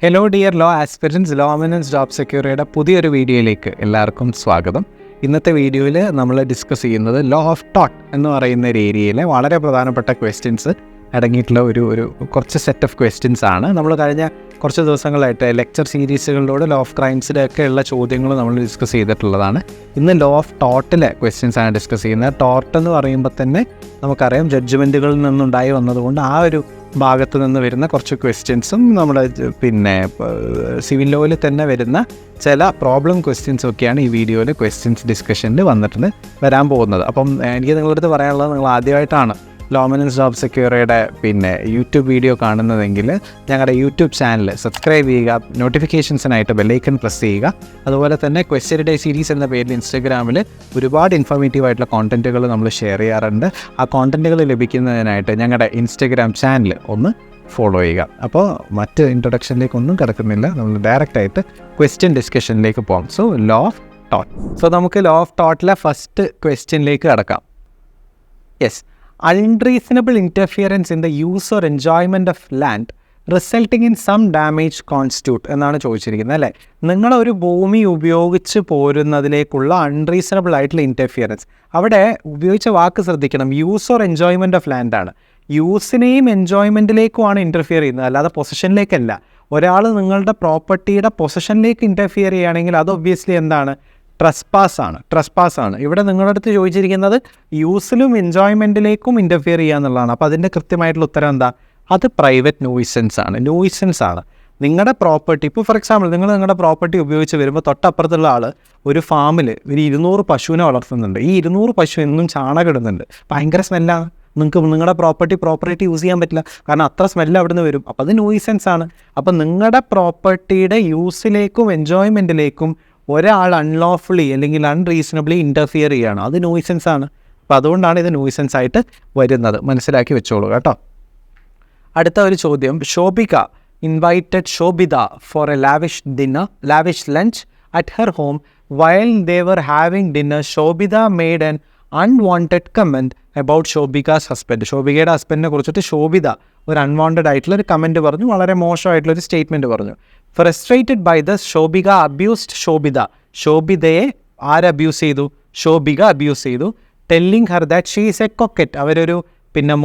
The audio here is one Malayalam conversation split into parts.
Hello dear law aspirants, Law Eminence Job സെക്യൂരിറ്റിയുടെ പുതിയൊരു വീഡിയോയിലേക്ക് എല്ലാവർക്കും സ്വാഗതം. ഇന്നത്തെ വീഡിയോയിൽ നമ്മൾ ഡിസ്കസ് ചെയ്യുന്നത് ലോ ഓഫ് ടോട്ട് എന്ന് പറയുന്ന ഒരു ഏരിയയിലെ വളരെ പ്രധാനപ്പെട്ട ക്വസ്റ്റ്യൻസ് അടങ്ങിയിട്ടുള്ള ഒരു കുറച്ച് സെറ്റ് ഓഫ് ക്വസ്റ്റ്യൻസ് ആണ്. നമ്മൾ കഴിഞ്ഞ കുറച്ച് ദിവസങ്ങളായിട്ട് ലെക്ചർ സീരീസുകളിലൂടെ ലോ ഓഫ് ക്രൈംസിൻ്റെ ഒക്കെ ഉള്ള ചോദ്യങ്ങൾ നമ്മൾ ഡിസ്കസ് ചെയ്തിട്ടുള്ളതാണ്. ഇന്ന് ലോ ഓഫ് ടോട്ടിലെ ക്വസ്റ്റ്യൻസ് ആണ് ഡിസ്കസ് ചെയ്യുന്നത്. ടോട്ട് എന്ന് പറയുമ്പോൾ തന്നെ നമുക്കറിയാം ജഡ്ജ്മെൻറ്റുകളിൽ നിന്നുണ്ടായി വന്നതുകൊണ്ട് ആ ഒരു ഭാഗത്ത് നിന്ന് വരുന്ന കുറച്ച് ക്വസ്റ്റ്യൻസും നമ്മുടെ സിവിൽ ലോയിൽ തന്നെ വരുന്ന ചില പ്രോബ്ലം ക്വസ്റ്റ്യൻസും ഒക്കെയാണ് ഈ വീഡിയോയിൽ ക്വസ്റ്റ്യൻസ് ഡിസ്കഷനിൽ വരാൻ പോകുന്നത്. അപ്പം എനിക്ക് നിങ്ങളുടെ അടുത്ത് പറയാനുള്ളത്, നിങ്ങൾ ആദ്യമായിട്ടാണ് ലോ എമിനൻസ് ജോബ് സെക്യൂരിറ്റിയുടെ യൂട്യൂബ് വീഡിയോ കാണുന്നതെങ്കിൽ ഞങ്ങളുടെ യൂട്യൂബ് ചാനൽ സബ്സ്ക്രൈബ് ചെയ്യുക, നോട്ടിഫിക്കേഷൻസിനായിട്ട് ബെല്ലൈക്കൺ പ്രസ് ചെയ്യുക. അതുപോലെ തന്നെ ക്വസ്റ്റ്യൻ ഡേ സീരീസ് എന്ന പേരിൽ ഇൻസ്റ്റഗ്രാമിൽ ഒരുപാട് ഇൻഫോർമേറ്റീവ് ആയിട്ടുള്ള കോണ്ടൻറ്റുകൾ നമ്മൾ ഷെയർ ചെയ്യാറുണ്ട്. ആ കോണ്ടൻറ്റുകൾ ലഭിക്കുന്നതിനായിട്ട് ഞങ്ങളുടെ ഇൻസ്റ്റഗ്രാം ചാനൽ ഒന്ന് ഫോളോ ചെയ്യുക. അപ്പോൾ മറ്റ് ഇൻട്രൊഡക്ഷനിലേക്കൊന്നും കിടക്കുന്നില്ല, നമ്മൾ ഡയറക്റ്റായിട്ട് ക്വസ്റ്റ്യൻ ഡിസ്കഷനിലേക്ക് പോകാം. So low of taught. So നമുക്ക് ലോ ഓഫ് ടോട്ടിലെ ഫസ്റ്റ് ക്വസ്റ്റ്യനിലേക്ക് കിടക്കാം. Yes, unreasonable interference in the use or enjoyment of land resulting in some damage constitute എന്നാണ് ചോദിച്ചിരിക്കുന്നത് അല്ലേ. നിങ്ങളൊരു ഭൂമി ഉപയോഗിച്ച് പോരുന്നതിലേക്കുള്ള അൺറീസണബിൾ ആയിട്ടുള്ള ഇൻ്റർഫിയറൻസ്, അവിടെ ഉപയോഗിച്ച വാക്ക് ശ്രദ്ധിക്കണം. Use or enjoyment of land ആണ്. യൂസിനെയും എൻജോയ്മെൻറ്റിലേക്കുമാണ് ഇൻ്റർഫിയർ ചെയ്യുന്നത്, അല്ലാതെ പൊസിഷനിലേക്കല്ല. ഒരാൾ നിങ്ങളുടെ പ്രോപ്പർട്ടിയുടെ പൊസിഷനിലേക്ക് ഇൻ്റർഫിയർ ചെയ്യുകയാണെങ്കിൽ അത് ഒബ്വിയസ്ലി എന്താണ്? ട്രസ്പാസ് ആണ്. ഇവിടെ നിങ്ങളുടെ അടുത്ത് ചോദിച്ചിരിക്കുന്നത് യൂസിലും എൻജോയ്മെൻറ്റിലേക്കും ഇൻ്റർഫിയർ ചെയ്യുക എന്നുള്ളതാണ്. അപ്പോൾ അതിൻ്റെ കൃത്യമായിട്ടുള്ള ഉത്തരം എന്താ? അത് പ്രൈവറ്റ് ന്യൂയിസൻസ് ആണ്. നിങ്ങളുടെ പ്രോപ്പർട്ടി, ഇപ്പോൾ ഫോർ എക്സാമ്പിൾ നിങ്ങളുടെ പ്രോപ്പർട്ടി ഉപയോഗിച്ച് വരുമ്പോൾ തൊട്ടപ്പുറത്തുള്ള ആൾ ഒരു ഫാമിൽ ഒരു 200 പശുവിനെ വളർത്തുന്നുണ്ട്. ഈ 200 പശു എന്നും ചാണകം ഇടുന്നുണ്ട്. ഭയങ്കര സ്മെല്ലാണ്. നിങ്ങൾക്ക് നിങ്ങളുടെ പ്രോപ്പർട്ടി യൂസ് ചെയ്യാൻ പറ്റില്ല, കാരണം അത്ര സ്മെല്ല് അവിടെ നിന്ന് വരും. അപ്പോൾ അത് ന്യൂയിസൻസ് ആണ്. അപ്പോൾ നിങ്ങളുടെ പ്രോപ്പർട്ടിയുടെ യൂസിലേക്കും എൻജോയ്മെൻറ്റിലേക്കും ഒരാൾ അൺലോഫുള്ളി അല്ലെങ്കിൽ അൺറീസണബിളി ഇൻ്റർഫിയർ ചെയ്യുകയാണ്, അത് ന്യൂയിസൻസ് ആണ്. അപ്പോൾ അതുകൊണ്ടാണ് ഇത് ന്യൂയിസൻസ് ആയിട്ട് വരുന്നത്. മനസ്സിലാക്കി വെച്ചോളൂ കേട്ടോ. അടുത്ത ഒരു ചോദ്യം. Shobhika invited Shobhita for a lavish lunch at her home. While they were having dinner, Shobhita made an unwanted comment about Shobhika's husband. ശോഭികയുടെ ഹസ്ബൻഡിനെ കുറിച്ചിട്ട് ശോഭിത ഒരു അൺവാണ്ടഡ് ആയിട്ടുള്ള ഒരു കമൻറ്റ് പറഞ്ഞു, വളരെ മോശമായിട്ടുള്ളൊരു സ്റ്റേറ്റ്മെൻറ്റ് പറഞ്ഞു. Frustrated by the Shobhika abused Shobhita. ശോഭിതയെ അബ്യൂസ് ചെയ്തു? ശോഭിക അബ്യൂസ് ചെയ്തു. Telling her that she is a coquette. അവരൊരു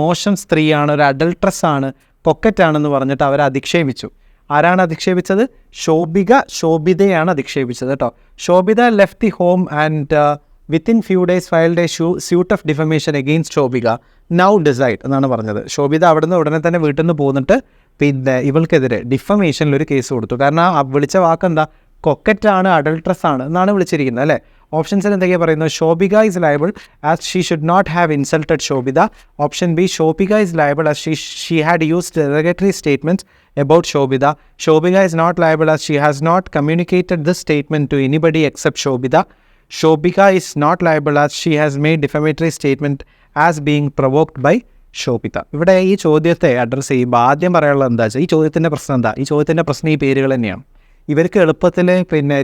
മോശം സ്ത്രീയാണ്, ഒരു അഡൾട്രസ് ആണ്, കൊക്കറ്റാണെന്ന് പറഞ്ഞിട്ട് അവരെ അധിക്ഷേപിച്ചു. ആരാണ് അധിക്ഷേപിച്ചത്? ശോഭിതയാണ് അധിക്ഷേപിച്ചത് കേട്ടോ. Shobhita left the home and within few days filed a suit of defamation against Shobhika. Now decide എന്നാണ് പറഞ്ഞത്. ശോഭിത അവിടുന്ന് ഉടനെ തന്നെ വീട്ടിൽ നിന്ന് പോന്നിട്ട് ഇവൾക്കെതിരെ ഡിഫമേഷനിലൊരു കേസ് കൊടുത്തു. കാരണം ആ വിളിച്ച വാക്കെന്താ? കൊക്കറ്റാണ്, അഡൾട്രസ് ആണ് എന്നാണ് വിളിച്ചിരിക്കുന്നത് അല്ലേ. ഓപ്ഷൻസിൽ എന്തൊക്കെയാണ് പറയുന്നത്? Shobhika is liable as she should not have insulted Shobhita. Option B, Shobhika is liable as she had used derogatory statements about Shobhita. Shobhita is not liable as she has not communicated this statement to anybody except Shobhita. Shobhita is not liable as she has made defamatory statement as being provoked by Shobhita. ഇവിടെ ഈ ചോദ്യത്തെ അഡ്രസ്സ് ചെയ്യുമ്പോൾ ആദ്യം പറയാനുള്ളത് എന്താ വെച്ചാൽ, ഈ ചോദ്യത്തിൻ്റെ പ്രശ്നം എന്താ? ഈ ചോദ്യത്തിൻ്റെ പ്രശ്നം ഈ പേരുകൾ തന്നെയാണ്. ഇവർക്ക് എളുപ്പത്തിൽ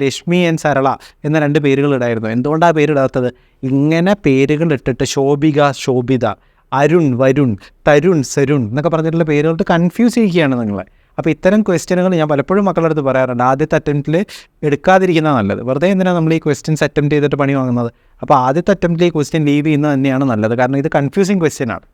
രശ്മി ആൻഡ് സരള എന്ന 2 പേരുകൾ ഇടായിരുന്നു. എന്തുകൊണ്ടാണ് ആ പേരിടാത്തത്? ഇങ്ങനെ പേരുകൾ ഇട്ടിട്ട് ശോഭിക, ശോഭിത, അരുൺ, വരുൺ, തരുൺ, സരുൺ എന്നൊക്കെ പറഞ്ഞിട്ടുള്ള പേരുകളിട്ട് കൺഫ്യൂസ് ചെയ്യുകയാണ് നിങ്ങളെ. അപ്പോൾ ഇത്തരം ക്വസ്റ്റ്യനുകൾ ഞാൻ പലപ്പോഴും മക്കളുടെ അടുത്ത് പറയാറുണ്ട്, ആദ്യത്തെ അറ്റംപ്റ്റിൽ എടുക്കാതിരിക്കുന്നത് നല്ലത്. വെറുതെ എന്തിനാണ് നമ്മൾ ഈ ക്വസ്റ്റ്യൻസ് അറ്റംപ്റ്റ് ചെയ്തിട്ട് പണി വാങ്ങുന്നത്? അപ്പോൾ ആദ്യത്തെ അറ്റംപ്റ്റിൽ ഈ ക്വസ്റ്റ്യൻ ലീവ് ചെയ്യുന്നത് തന്നെയാണ് നല്ലത്, കാരണം ഇത് കൺഫ്യൂസിങ് ക്വസ്റ്റ്യനാണ്.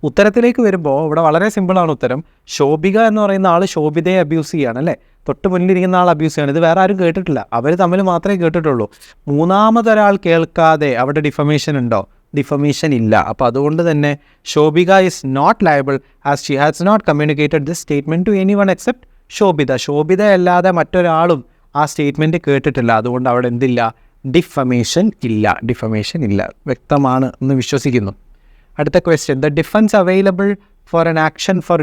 ഉത്തരത്തിലേക്ക് വരുമ്പോൾ ഇവിടെ വളരെ സിമ്പിളാണ് ഉത്തരം. ശോഭിക എന്ന് പറയുന്ന ആൾ ശോഭിതയെ അബ്യൂസ് ചെയ്യുകയാണ് അല്ലേ. തൊട്ട് മുന്നിലിരിക്കുന്ന ആൾ അബ്യൂസ് ചെയ്യാണ്. ഇത് വേറെ ആരും കേട്ടിട്ടില്ല, അവർ തമ്മിൽ മാത്രമേ കേട്ടിട്ടുള്ളൂ. മൂന്നാമതൊരാൾ കേൾക്കാതെ അവിടെ ഡിഫമേഷൻ ഉണ്ടോ? ഡിഫമേഷൻ ഇല്ല. അപ്പോൾ അതുകൊണ്ട് തന്നെ Shobhika is not liable as she has not communicated this statement to any one except Shobhita. ശോഭിതയല്ലാതെ മറ്റൊരാളും ആ സ്റ്റേറ്റ്മെൻറ്റ് കേട്ടിട്ടില്ല. അതുകൊണ്ട് അവിടെ എന്തില്ല? ഡിഫമേഷൻ ഇല്ല. വ്യക്തമാണ് എന്ന് വിശ്വസിക്കുന്നു. അടുത്ത question. The defence available for an action for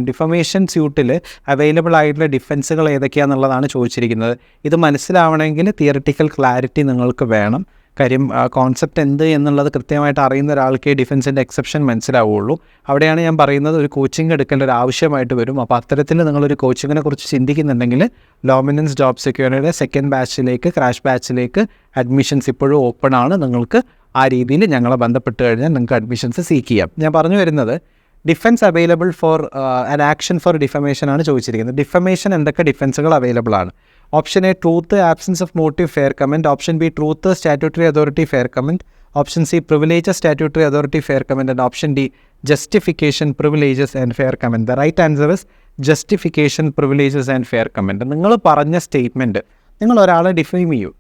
defamation സ്യൂട്ടിൽ അവൈലബിൾ ആയിട്ടുള്ള ഡിഫൻസുകൾ ഏതൊക്കെയാണെന്നുള്ളതാണ് ചോദിച്ചിരിക്കുന്നത്. ഇത് മനസ്സിലാവണമെങ്കിൽ തിയറിറ്റിക്കൽ ക്ലാരിറ്റി നിങ്ങൾക്ക് വേണം. കാര്യം കോൺസെപ്റ്റ് എന്ത് എന്നുള്ളത് കൃത്യമായിട്ട് അറിയുന്ന ഒരാൾക്ക് ഡിഫൻസിൻ്റെ എക്സെപ്ഷൻ മനസ്സിലാവുള്ളൂ. അവിടെയാണ് ഞാൻ പറയുന്നത് ഒരു കോച്ചിങ് എടുക്കേണ്ട ഒരു ആവശ്യമായിട്ട് വരും. അപ്പോൾ അത്തരത്തിൽ നിങ്ങളൊരു കോച്ചിങ്ങിനെ കുറിച്ച് ചിന്തിക്കുന്നുണ്ടെങ്കിൽ ലോ എമിനൻസ് ജോബ് സെക്യൂരിറ്റിയുടെ സെക്കൻഡ് ബാച്ചിലേക്ക്, ക്രാഷ് ബാച്ചിലേക്ക് അഡ്മിഷൻസ് ഇപ്പോഴും ഓപ്പൺ ആണ്. നിങ്ങൾക്ക് ആ രീതിയിൽ ഞങ്ങളെ ബന്ധപ്പെട്ട് കഴിഞ്ഞാൽ നിങ്ങൾക്ക് അഡ്മിഷൻസ് സീക്ക് ചെയ്യാം. ഞാൻ പറഞ്ഞു വരുന്നത്, defence available for an action for defamation ആണ് ചോദിച്ചിരിക്കുന്നത്. ഡിഫമേഷൻ എന്തൊക്കെ ഡിഫെൻസുകൾ അവൈലബിൾ ആണ്? Option A truth, absence of motive, fair comment. Option B truth, statutory authority, fair comment. Option C privileges, statutory authority, fair comment. And option D justification, privileges and fair comment. The right answer is justification, privileges and fair comment. നിങ്ങൾ പറഞ്ഞ സ്റ്റേറ്റ്മെൻറ്റ്, നിങ്ങൾ ഒരാളെ ഡിഫെയിം ചെയ്യൂ,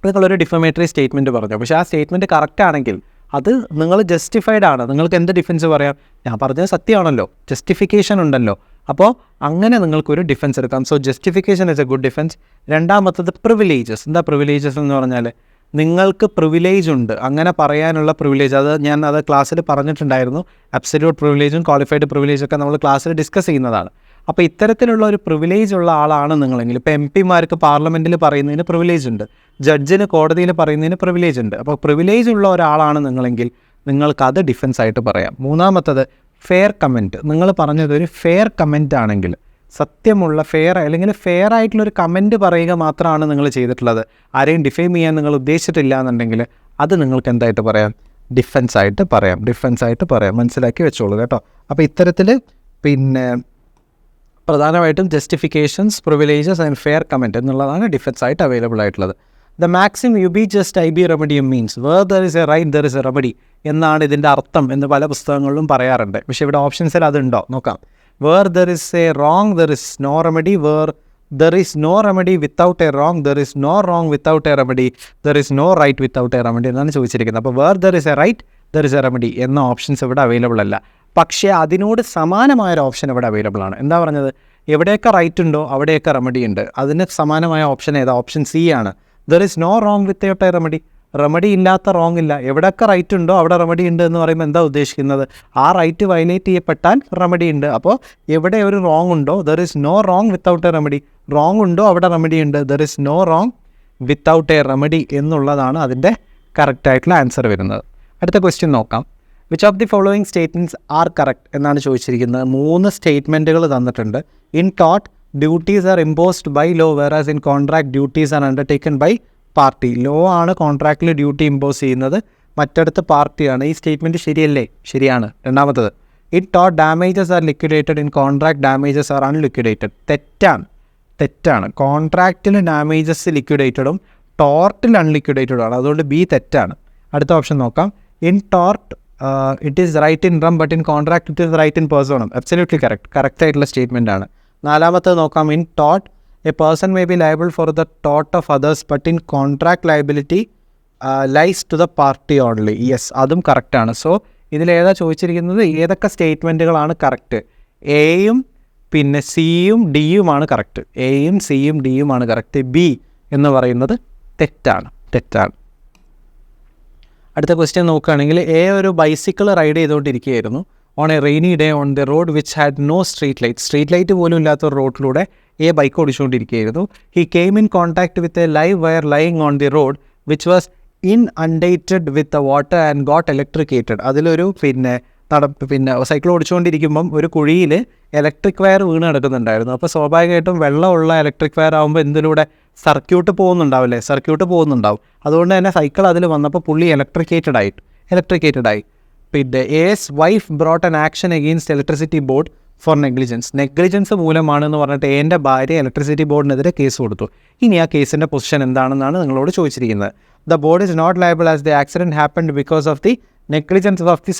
നിങ്ങളൊരു ഡിഫമേറ്ററി സ്റ്റേറ്റ്മെൻറ്റ് പറഞ്ഞു, പക്ഷേ ആ സ്റ്റേറ്റ്മെൻറ്റ് കറക്റ്റ് ആണെങ്കിൽ അത് നിങ്ങൾ ജസ്റ്റിഫൈഡ് ആണ്, നിങ്ങൾക്ക് എന്ത് ഡിഫെൻസ് പറയാം? ഞാൻ പറഞ്ഞത് സത്യമാണല്ലോ, ജസ്റ്റിഫിക്കേഷൻ ഉണ്ടല്ലോ, അപ്പോൾ അങ്ങനെ നിങ്ങൾക്കൊരു ഡിഫെൻസ് എടുക്കാം. So justification is A good defence. രണ്ടാമത്തത് പ്രിവിലേജസ്. എന്താ പ്രിവിലേജസ് എന്ന് പറഞ്ഞാൽ? നിങ്ങൾക്ക് പ്രിവിലേജ് ഉണ്ട്, അങ്ങനെ പറയാനുള്ള പ്രിവിലേജ്. ഞാൻ ക്ലാസ്സിൽ പറഞ്ഞിട്ടുണ്ടായിരുന്നു. അബ്സല്യൂട്ട് പ്രിവിലേജും ക്വാളിഫൈഡ് പ്രിവിലേജും ഒക്കെ നമ്മൾ ക്ലാസ്സിൽ ഡിസ്കസ് ചെയ്യുന്നതാണ്. അപ്പോൾ ഇത്തരത്തിലുള്ള ഒരു പ്രിവിലേജ് ഉള്ള ആളാണ് നിങ്ങളെങ്കിൽ, ഇപ്പോൾ എം പിമാർക്ക് പാർലമെൻറ്റിൽ പറയുന്നതിന് പ്രിവിലേജ് ഉണ്ട്, ജഡ്ജിന് കോടതിയിൽ പറയുന്നതിന് പ്രിവിലേജ് ഉണ്ട്. അപ്പോൾ പ്രിവിലേജ് ഉള്ള ഒരാളാണ് നിങ്ങളെങ്കിൽ നിങ്ങൾക്കത് ഡിഫെൻസ് ആയിട്ട് പറയാം. മൂന്നാമത്തത് ഫെയർ കമൻറ്റ്. നിങ്ങൾ പറഞ്ഞതൊരു ഫെയർ കമൻറ്റ് ആണെങ്കിൽ, സത്യമുള്ള ഫെയർ അല്ലെങ്കിൽ ഫെയർ ആയിട്ടുള്ളൊരു കമൻറ്റ് പറയുക മാത്രമാണ് നിങ്ങൾ ചെയ്തിട്ടുള്ളത്, ആരെയും ഡിഫെയിം ചെയ്യാൻ നിങ്ങൾ ഉദ്ദേശിച്ചിട്ടില്ല എന്നുണ്ടെങ്കിൽ അത് നിങ്ങൾക്ക് എന്തായിട്ട് പറയാം? ഡിഫെൻസ് ആയിട്ട് പറയാം. ഡിഫെൻസ് ആയിട്ട് പറയാം. മനസ്സിലാക്കി വെച്ചോളൂ കേട്ടോ. അപ്പോൾ ഇത്തരത്തിൽ പ്രധാനമായിട്ടും justifications, privileges and fair comment എന്നുള്ളതാണ് ഡിഫെൻസ് ആയിട്ട് അവൈലബിൾ ആയിട്ടുള്ളത്. The maxim ubi jus ibi remedium means where there is a right there is a remedy എന്നാണ് ഇതിൻ്റെ അർത്ഥം എന്ന് പല പുസ്തകങ്ങളിലും പറയാറുണ്ട്. പക്ഷേ ഇവിടെ ഓപ്ഷൻസിൽ അതുണ്ടോ നോക്കാം. Where there is a wrong there is no remedy, where there is no remedy without a wrong there is no wrong without a remedy, there is no right without a remedy എന്നാണ് ചോദിച്ചിരിക്കുന്നത്. അപ്പോൾ where there is a right there is a remedy എന്ന ഓപ്ഷൻസ് ഇവിടെ അവൈലബിൾ അല്ല. പക്ഷേ അതിനോട് സമാനമായൊരു ഓപ്ഷൻ ഇവിടെ അവൈലബിൾ ആണ്. എന്താ പറഞ്ഞത്? എവിടെയൊക്കെ റൈറ്റ് ഉണ്ടോ അവിടെയൊക്കെ റെമഡി ഉണ്ട്. അതിന് സമാനമായ ഓപ്ഷൻ ഏതാ? ഓപ്ഷൻ സി ആണ്. There is no wrong without a remedy. Remedy ഇല്ലാത്ത റോങ് ഇല്ല. എവിടെയൊക്കെ റൈറ്റ് ഉണ്ടോ അവിടെ റെമഡി ഉണ്ട് എന്ന് പറയുമ്പോൾ എന്താ ഉദ്ദേശിക്കുന്നത്? ആ റൈറ്റ് വയലേറ്റ് ചെയ്യപ്പെട്ടാൽ റെമഡി ഉണ്ട്. അപ്പോൾ എവിടെ ഒരു റോങ് ഉണ്ടോ there is no wrong without a remedy. Wrong ഉണ്ടോ അവിടെ റെമഡി ഉണ്ട്. There is no wrong without a remedy എന്നുള്ളതാണ് അതിൻ്റെ കറക്റ്റായിട്ടുള്ള ആൻസർ വരുന്നത്. അടുത്ത ക്വസ്റ്റ്യൻ നോക്കാം. Which of the following statements are correct എന്നാണ് ചോദിച്ചിരിക്കുന്നത്. 3 സ്റ്റേറ്റ്മെൻറ്റുകൾ തന്നിട്ടുണ്ട്. ഇൻ ടോട്ട് duties are imposed by law whereas in contract duties are undertaken by party. Law ആണ് കോൺട്രാക്റ്റിൽ ഡ്യൂട്ടി ഇമ്പോസ് ചെയ്യുന്നത്, മറ്റടുത്ത് പാർട്ടിയാണ്. ഈ സ്റ്റേറ്റ്മെൻറ്റ് ശരിയല്ലേ? ശരിയാണ്. രണ്ടാമത്തത് ഇൻ ടോട്ട് damages are liquidated in contract damages are unliquidated. തെറ്റാണ്. കോൺട്രാക്റ്റിൽ ഡാമേജസ് ലിക്വിഡേറ്റഡും ടോർട്ടിൽ അൺലിക്വിഡേറ്റഡും ആണ്. അതുകൊണ്ട് ബി തെറ്റാണ്. അടുത്ത ഓപ്ഷൻ നോക്കാം. In tort it is right in rum but in contract it is right in പേഴ്സണും. Absolutely correct ആയിട്ടുള്ള സ്റ്റേറ്റ്മെൻ്റ് ആണ്. നാലാമത്തത് നോക്കാം. In taught A person may be liable for the taught of others but in contract liability lies to the party only. Yes, അതും കറക്റ്റാണ്. സോ ഇതിലേതാ ചോദിച്ചിരിക്കുന്നത്? ഏതൊക്കെ സ്റ്റേറ്റ്മെൻറ്റുകളാണ് കറക്റ്റ്? എയും സിയും ഡിയുമാണ് കറക്റ്റ്. എയും സിയും ഡിയുമാണ് കറക്റ്റ്. ബി എന്ന് പറയുന്നത് തെറ്റാണ്. അടുത്ത ക്വസ്റ്റ്യൻ നോക്കുകയാണെങ്കിൽ, ഒരു ബൈസിക്കിൾ റൈഡ് ചെയ്തുകൊണ്ടിരിക്കുകയായിരുന്നു on a rainy day on the road which had no street light പോലും ഇല്ലാത്ത ഒരു റോഡിലൂടെ ബൈക്ക് ഓടിച്ചുകൊണ്ടിരിക്കുകയായിരുന്നു. He came in contact with a live wire lying on the road which was inundated with water and got electrocuted. അതിലൊരു സൈക്കിൾ ഓടിച്ചുകൊണ്ടിരിക്കുമ്പം ഒരു കുഴിയിൽ ഇലക്ട്രിക് വയർ വീണ് കിടക്കുന്നുണ്ടായിരുന്നു. അപ്പോൾ സ്വാഭാവികമായിട്ടും വെള്ളമുള്ള ഇലക്ട്രിക് വയർ ആകുമ്പോൾ എന്തിലൂടെ സർക്യൂട്ട് പോകുന്നുണ്ടാവും. അതുകൊണ്ട് തന്നെ സൈക്കിൾ അതിൽ വന്നപ്പോൾ പുള്ളി ഇലക്ട്രിക്കേറ്റഡ് ആയി. S wife brought an action against electricity board for negligence മൂലമാണെന്ന് പറഞ്ഞിട്ട് എൻ്റെ ഭാര്യ ഇലക്ട്രിസിറ്റി ബോർഡിനെതിരെ കേസ് കൊടുത്തു. ഇനി ആ കേസിൻ്റെ പൊസിഷൻ എന്താണെന്നാണ് നിങ്ങളോട് ചോദിച്ചിരിക്കുന്നത്. The board is not liable as the accident happened because of the negligence of the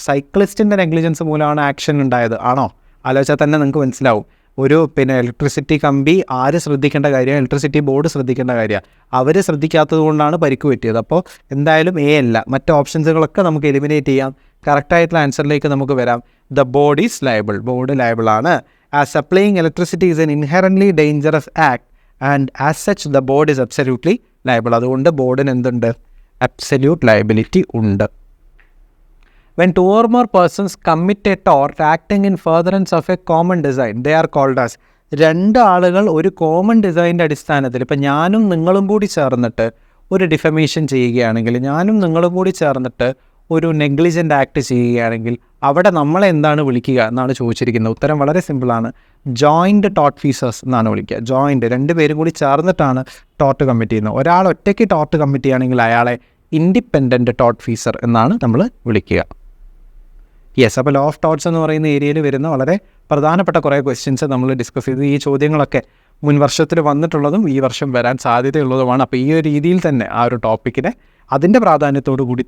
സൈക്ലിസ്റ്റിൻ്റെ നെഗ്ലിജൻസ് മൂലമാണ് ആക്ഷൻ ഉണ്ടായത്. ആണോ? ആലോചിച്ചാൽ തന്നെ നിങ്ങൾക്ക് മനസ്സിലാവും. ഒരു ഇലക്ട്രിസിറ്റി കമ്പി ആര് ശ്രദ്ധിക്കേണ്ട കാര്യമാണ്? ഇലക്ട്രിസിറ്റി ബോർഡ് ശ്രദ്ധിക്കേണ്ട കാര്യമാണ്. അവർ ശ്രദ്ധിക്കാത്തത് കൊണ്ടാണ് പരിക്ക് പറ്റിയത്. അപ്പോൾ എന്തായാലും എ അല്ല. മറ്റ് ഓപ്ഷൻസുകളൊക്കെ നമുക്ക് എലിമിനേറ്റ് ചെയ്യാം. കറക്റ്റായിട്ടുള്ള ആൻസറിലേക്ക് നമുക്ക് വരാം. The board is liable. Board liable ആണ്. As supplying electricity is an inherently dangerous act and as such the board is absolutely liable. അതുകൊണ്ട് ബോർഡിന് എന്തുണ്ട്? അബ്സല്യൂട്ട് ലയബിലിറ്റി ഉണ്ട്. When 2 or more persons commit a tort acting in furtherance of a common design, they are called as. 2 ആളുകൾ ഒരു കോമൺ ഡിസൈൻ്റെ അടിസ്ഥാനത്തിൽ, ഇപ്പം ഞാനും നിങ്ങളും കൂടി ചേർന്നിട്ട് ഒരു ഡിഫമേഷൻ ചെയ്യുകയാണെങ്കിൽ, ഞാനും നിങ്ങളും കൂടി ചേർന്നിട്ട് ഒരു നെഗ്ലിജൻ്റ് ആക്ട് ചെയ്യുകയാണെങ്കിൽ അവിടെ നമ്മളെ എന്താണ് വിളിക്കുക എന്നാണ് ചോദിച്ചിരിക്കുന്നത്. ഉത്തരം വളരെ സിമ്പിളാണ്. ജോയിൻറ്റ് ടോർട്ട് ഫീസേഴ്സ് എന്നാണ് വിളിക്കുക. ജോയിൻറ്റ്, 2 പേരും കൂടി ചേർന്നിട്ടാണ് ടോർട്ട് കമ്മിറ്റ് ചെയ്യുന്നത്. ഒരാൾ ഒറ്റയ്ക്ക് ടോർട്ട് കമ്മിറ്റ് ചെയ്യുകയാണെങ്കിൽ അയാളെ ഇൻഡിപെൻഡൻറ്റ് ടോർട്ട് ഫീസർ എന്നാണ് നമ്മൾ വിളിക്കുക. യെസ്, അപ്പോൾ ലോ ഓഫ് തോട്ട്സ് എന്ന് പറയുന്ന ഏരിയയിൽ വരുന്ന വളരെ പ്രധാനപ്പെട്ട കുറേ ക്വസ്റ്റ്യൻസ് നമ്മൾ ഡിസ്കസ് ചെയ്ത് ഈ ചോദ്യങ്ങളൊക്കെ മുൻ വർഷത്തിൽ വന്നിട്ടുള്ളതും ഈ വർഷം വരാൻ സാധ്യതയുള്ളതുമാണ്. അപ്പോൾ ഈ ഒരു രീതിയിൽ തന്നെ ആ ഒരു ടോപ്പിക്കിനെ അതിൻ്റെ പ്രാധാന്യത്തോട് കൂടി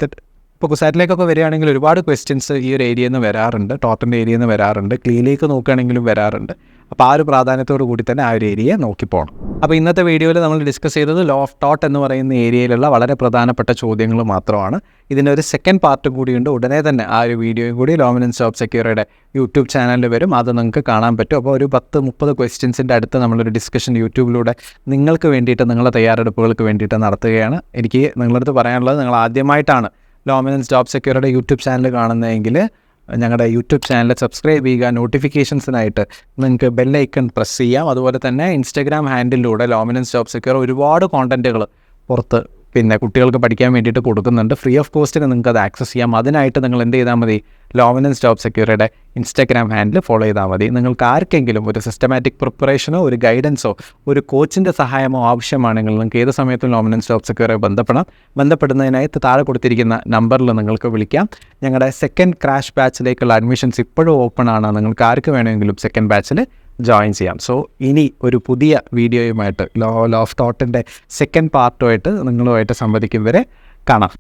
ഇപ്പോൾ കുസാറ്റിലേക്കൊക്കെ വരികയാണെങ്കിൽ ഒരുപാട് ക്വസ്റ്റ്യൻസ് ഈ ഒരു ഏരിയയിൽ നിന്ന് വരാറുണ്ട്, ടോട്ടിൻ്റെ ഏരിയയിൽ നിന്ന് വരാറുണ്ട്, ക്ലീയിലേക്ക് നോക്കുകയാണെങ്കിലും വരാറുണ്ട്. അപ്പോൾ ആ ഒരു പ്രാധാന്യത്തോട് കൂടി തന്നെ ആ ഒരു ഏരിയയെ നോക്കിപ്പോകണം. അപ്പോൾ ഇന്നത്തെ വീഡിയോയിൽ നമ്മൾ ഡിസ്കസ് ചെയ്തത് ലോ ഓഫ് തോട്ട് എന്ന് പറയുന്ന ഏരിയയിലുള്ള വളരെ പ്രധാനപ്പെട്ട ചോദ്യങ്ങൾ മാത്രമാണ്. ഇതിനൊരു സെക്കൻഡ് പാർട്ടും കൂടിയുണ്ട്. ഉടനെ തന്നെ ആ ഒരു വീഡിയോയും കൂടി ലോമിനൻസ് ജോബ് സെക്യൂരിറ്റിയുടെ യൂട്യൂബ് ചാനലിൽ വരും. അത് നിങ്ങൾക്ക് കാണാൻ പറ്റും. അപ്പോൾ ഒരു 10-30 ക്വസ്റ്റ്യൻസിൻ്റെ അടുത്ത് നമ്മളൊരു ഡിസ്കഷൻ യൂട്യൂബിലൂടെ നിങ്ങൾക്ക് വേണ്ടിയിട്ട്, നിങ്ങളുടെ തയ്യാറെടുപ്പുകൾക്ക് വേണ്ടിയിട്ട് നടത്തുകയാണ്. എനിക്ക് നിങ്ങളുടെ അടുത്ത് പറയാനുള്ളത്, നിങ്ങൾ ആദ്യമായിട്ടാണ് ലോമിനൻസ് ജോബ് സെക്യൂരിറ്റിയുടെ യൂട്യൂബ് ചാനൽ കാണുന്നതെങ്കിൽ ഞങ്ങളുടെ യൂട്യൂബ് ചാനൽ സബ്സ്ക്രൈബ് ചെയ്യുക. നോട്ടിഫിക്കേഷൻസിനായിട്ട് നിങ്ങൾക്ക് ബെല്ലൈക്കൺ പ്രസ് ചെയ്യാം. അതുപോലെ തന്നെ ഇൻസ്റ്റാഗ്രാം ഹാൻഡിലൂടെ ലോമിനൻസ് ജോബ് സെക്യൂർ ഒരുപാട് കോണ്ടൻറ്റുകൾ പുറത്ത് കുട്ടികൾക്ക് പഠിക്കാൻ വേണ്ടിയിട്ട് കൊടുക്കുന്നുണ്ട്. ഫ്രീ ഓഫ് കോസ്റ്റിന് നിങ്ങൾക്ക് അത് ആക്സസ് ചെയ്യാം. അതിനായിട്ട് നിങ്ങൾ എന്ത് ചെയ്താൽ മതി, ലോമിനൻസ് ജോബ് സെക്യൂരിറ്റിയുടെ ഇൻസ്റ്റാഗ്രാം ഹാൻഡിൽ ഫോളോ ചെയ്താൽ മതി. നിങ്ങൾക്ക് ആർക്കെങ്കിലും ഒരു സിസ്റ്റമാറ്റിക് പ്രിപ്പറേഷനോ ഒരു ഗൈഡൻസോ ഒരു കോച്ചിൻ്റെ സഹായമോ ആവശ്യമാണെങ്കിൽ നിങ്ങൾക്ക് ഏത് സമയത്തും ലോമിനൻസ് ജോബ് സെക്യൂരിറ്റി ബന്ധപ്പെടുന്നതിനായി താഴെ കൊടുത്തിരിക്കുന്ന നമ്പറിൽ നിങ്ങൾക്ക് വിളിക്കാം. ഞങ്ങളുടെ സെക്കൻഡ് ക്രാഷ് ബാച്ചിലേക്കുള്ള അഡ്മിഷൻസ് ഇപ്പോഴും ഓപ്പൺ ആണ്. നിങ്ങൾക്ക് ആർക്ക് വേണമെങ്കിലും സെക്കൻഡ് ബാച്ചിൽ ജോയിൻ ചെയ്യാം. സോ ഇനി ഒരു പുതിയ വീഡിയോയുമായിട്ട് ലോ ഓഫ് തോട്ടിൻ്റെ സെക്കൻഡ് പാർട്ടുമായിട്ട് നിങ്ങളുമായിട്ട് സംവദിക്കും വരെ കാണാം.